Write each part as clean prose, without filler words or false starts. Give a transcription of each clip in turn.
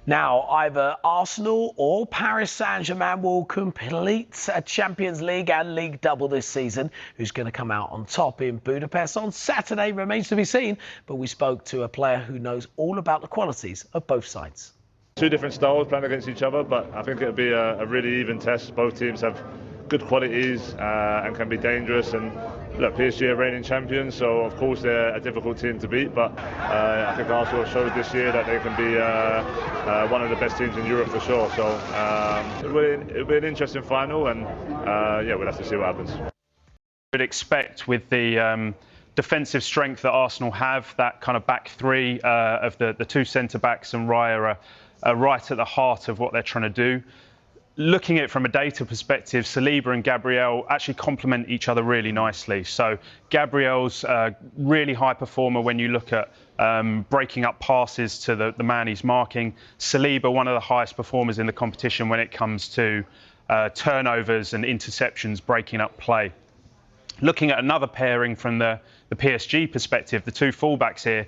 Now, either Arsenal or Paris Saint-Germain will complete a Champions League and League double this season. Who's going to come out on top in Budapest on Saturday remains to be seen, but we spoke to a player who knows all about the qualities of both sides. Two different styles playing against each other, but I think it'll be a really even test. Both teams have good qualities and can be dangerous. And look, PSG are reigning champions, so of course they're a difficult team to beat. But I think Arsenal showed this year that they can be one of the best teams in Europe for sure. So it'll be an interesting final, and yeah, we'll have to see what happens. Would expect with the defensive strength that Arsenal have, that kind of back three of the two centre backs and Raya are right at the heart of what they're trying to do. Looking at it from a data perspective, Saliba and Gabriel actually complement each other really nicely. So Gabriel's a really high performer when you look at breaking up passes to the man he's marking. Saliba, one of the highest performers in the competition when it comes to turnovers and interceptions, breaking up play. Looking at another pairing from the PSG perspective, the two fullbacks here,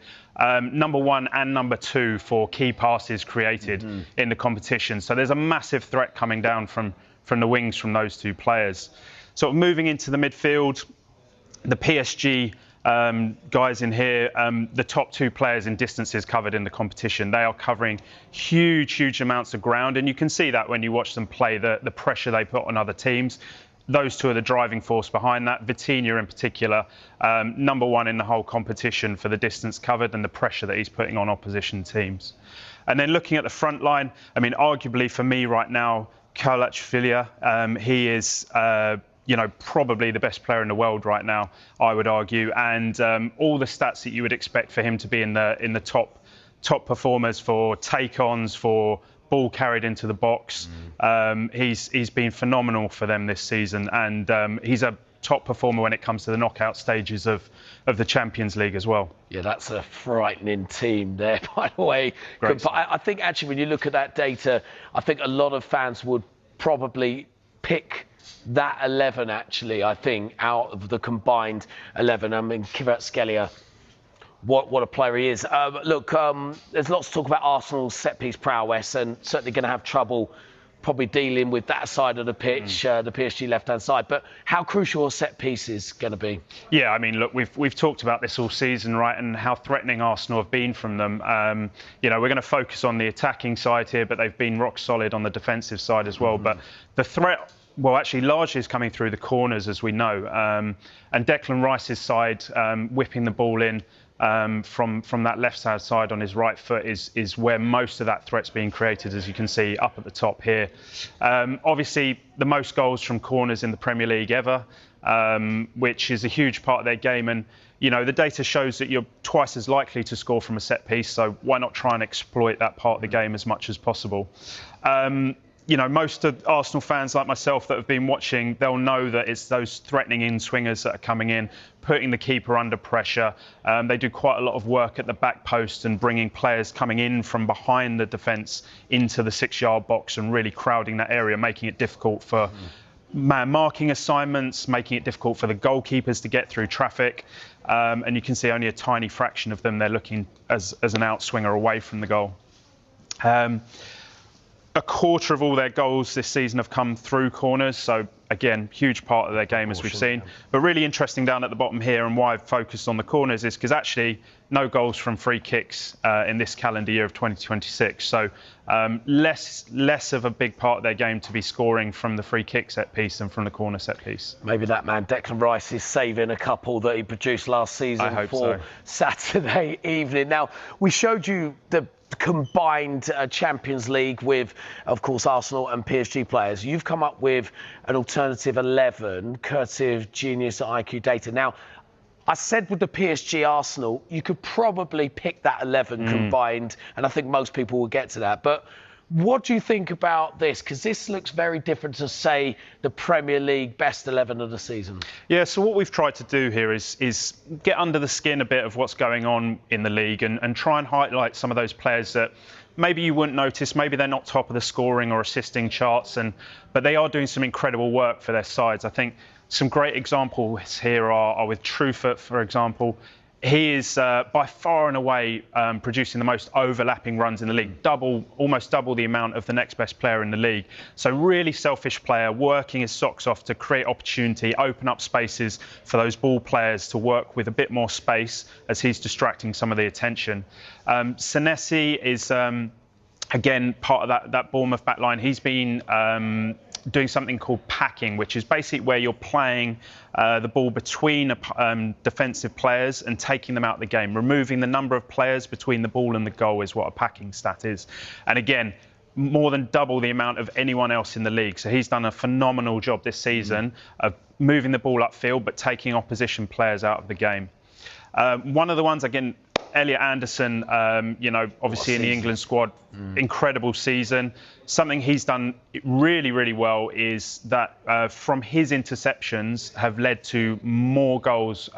number one and number two for key passes created in the competition. So there's a massive threat coming down from the wings from those two players. So moving into the midfield, the PSG guys in here, the top two players in distances covered in the competition. They are covering huge amounts of ground, and you can see that when you watch them play, the pressure they put on other teams. Those two are the driving force behind that. Vitinha in particular, number one in the whole competition for the distance covered and the pressure that he's putting on opposition teams. And then looking at the front line, I mean, arguably for me right now, Kvaratskhelia, he is, probably the best player in the world right now, I would argue. And all the stats that you would expect for him to be in the top performers for take-ons, for ball carried into the box. He's been phenomenal for them this season, and he's a top performer when it comes to the knockout stages of the Champions League as well. Yeah, that's a frightening team there, by the way. But I think actually when you look at that data, I think a lot of fans would probably pick that 11 actually, I think, out of the combined 11. I mean, Kvaratskhelia, what a player he is. Look, there's lots to talk about Arsenal's set-piece prowess, and certainly going to have trouble probably dealing with that side of the pitch, the PSG left-hand side. But how crucial are set-pieces going to be? Yeah, I mean, look, we've talked about this all season, right, and how threatening Arsenal have been from them. We're going to focus on the attacking side here, but they've been rock solid on the defensive side as well. But the threat, well, actually, largely is coming through the corners, as we know. And Declan Rice's side, whipping the ball in, from that left-hand side on his right foot is where most of that threat's being created, as you can see up at the top here. Obviously, the most goals from corners in the Premier League ever, which is a huge part of their game. And, the data shows that you're twice as likely to score from a set piece, so why not try and exploit that part of the game as much as possible? Most of Arsenal fans like myself that have been watching, they'll know that it's those threatening in-swingers that are coming in, putting the keeper under pressure. They do quite a lot of work at the back post and bringing players coming in from behind the defence into the 6-yard box and really crowding that area, making it difficult for man marking assignments, making it difficult for the goalkeepers to get through traffic. And you can see only a tiny fraction of them, they're looking as an outswinger away from the goal. A quarter of all their goals this season have come through corners. So, again, huge part of their game, as we've seen. But really interesting down at the bottom here, and why I've focused on the corners is because actually no goals from free kicks in this calendar year of 2026. So less of a big part of their game to be scoring from the free kick set piece than from the corner set piece. Maybe that man Declan Rice is saving a couple that he produced last season for so. Saturday evening. Now, we showed you the combined Champions League with, of course, Arsenal and PSG players. You've come up with an alternative 11, courtesy of Genius IQ Data. Now, I said with the PSG Arsenal, you could probably pick that 11 combined, and I think most people will get to that. But what do you think about this? Because this looks very different to, say, the Premier League best 11 of the season. Yeah, so what we've tried to do here is get under the skin a bit of what's going on in the league and try and highlight some of those players that maybe you wouldn't notice, maybe they're not top of the scoring or assisting charts, but they are doing some incredible work for their sides. I think some great examples here are with Truffert, for example. he is by far and away producing the most overlapping runs in the league, almost double the amount of the next best player in the league. So really selfish player, working his socks off to create opportunity, open up spaces for those ball players to work with a bit more space as he's distracting some of the attention. Senesi is again part of that Bournemouth back line. He's been doing something called packing, which is basically where you're playing the ball between defensive players and taking them out of the game. Removing the number of players between the ball and the goal is what a packing stat is. And again, more than double the amount of anyone else in the league. So he's done a phenomenal job this season of moving the ball upfield, but taking opposition players out of the game. One of the ones, again, Elliot Anderson, obviously in the England squad, incredible season. Something he's done really, really well is that from his interceptions have led to more goals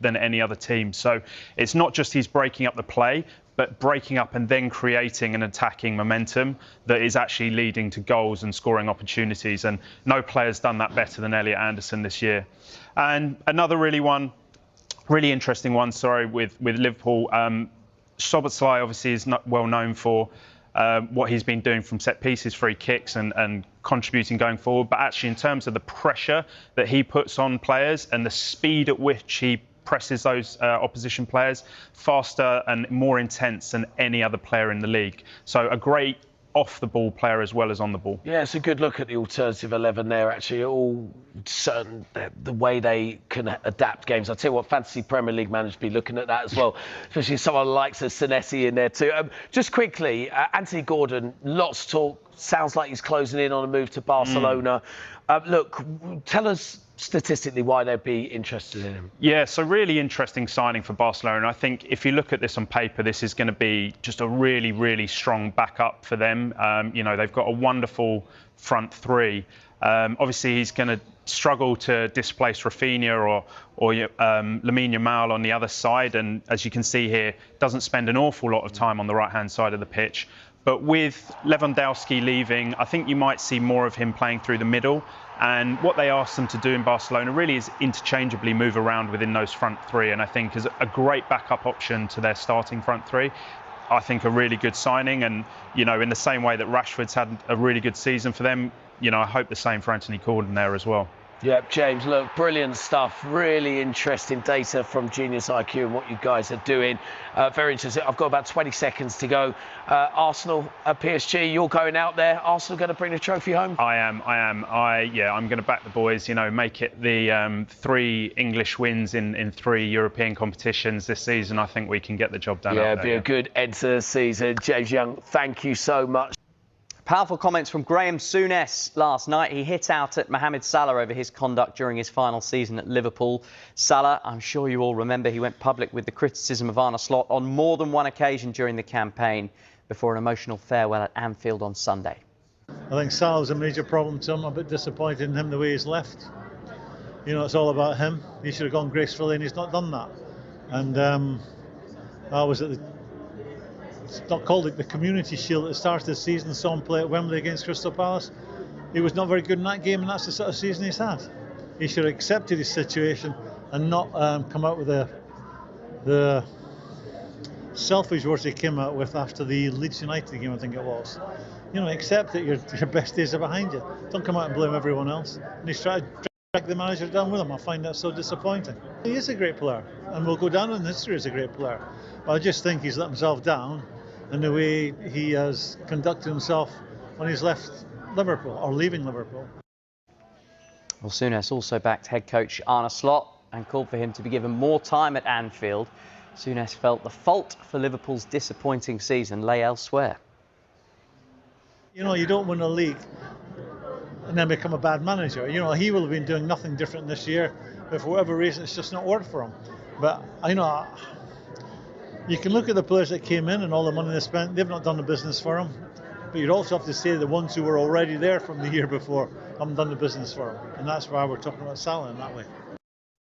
than any other team. So it's not just he's breaking up the play, but breaking up and then creating an attacking momentum that is actually leading to goals and scoring opportunities. And no player's done that better than Elliot Anderson this year. And another really interesting one, with Liverpool. Szoboszlai obviously is not well known for what he's been doing from set pieces, free kicks and contributing going forward. But actually in terms of the pressure that he puts on players and the speed at which he presses those opposition players, faster and more intense than any other player in the league. So a great off-the-ball player as well as on the ball. Yeah, it's a good look at the alternative 11 there, actually. All certain the way they can adapt games. I'll tell you what, fantasy Premier League managers be looking at that as well, especially someone like Senesi in there too. Just quickly, Anthony Gordon, lots of talk. Sounds like he's closing in on a move to Barcelona. Look, tell us statistically why they'd be interested in him. Yeah, so really interesting signing for Barcelona. I think if you look at this on paper, this is going to be just a really, really strong backup for them. They've got a wonderful front three. Obviously, he's going to struggle to displace Rafinha or Lamine Yamal on the other side. And as you can see here, doesn't spend an awful lot of time on the right-hand side of the pitch. But with Lewandowski leaving, I think you might see more of him playing through the middle. And what they asked them to do in Barcelona really is interchangeably move around within those front three. And I think is a great backup option to their starting front three. I think a really good signing. And, in the same way that Rashford's had a really good season for them, I hope the same for Anthony Gordon there as well. Yep, James, look, brilliant stuff. Really interesting data from Genius IQ and what you guys are doing. Very interesting. I've got about 20 seconds to go. Arsenal, PSG, you're going out there. Arsenal going to bring the trophy home? I am. I'm going to back the boys, make it the 3 English wins in 3 European competitions this season. I think we can get the job done. Yeah, it'd be a good end to the season. James Young, thank you so much. Powerful comments from Graham Souness last night. He hit out at Mohamed Salah over his conduct during his final season at Liverpool. Salah, I'm sure you all remember, he went public with the criticism of Arne Slot on more than one occasion during the campaign before an emotional farewell at Anfield on Sunday. I think Salah was a major problem to him. I'm a bit disappointed in him the way he's left. It's all about him. He should have gone gracefully and he's not done that. And I was at it's not called it the Community Shield at the start of the season. Saw him play at Wembley against Crystal Palace. He was not very good in that game, and that's the sort of season he's had. He should have accepted his situation and not come out with the selfish words he came out with after the Leeds United game, I think it was. Accept that your best days are behind you. Don't come out and blame everyone else. And he's tried to drag the manager down with him. I find that so disappointing. He is a great player, and will go down in history as a great player. But I just think he's let himself down in the way he has conducted himself when he's left Liverpool or leaving Liverpool. Well, Souness also backed head coach Arne Slot and called for him to be given more time at Anfield. Souness felt the fault for Liverpool's disappointing season lay elsewhere. You don't win a league and then become a bad manager. He will have been doing nothing different this year, but for whatever reason it's just not worked for him. But you can look at the players that came in and all the money they spent. They've not done the business for him. But you'd also have to say the ones who were already there from the year before haven't done the business for him. And that's why we're talking about Salah in that way.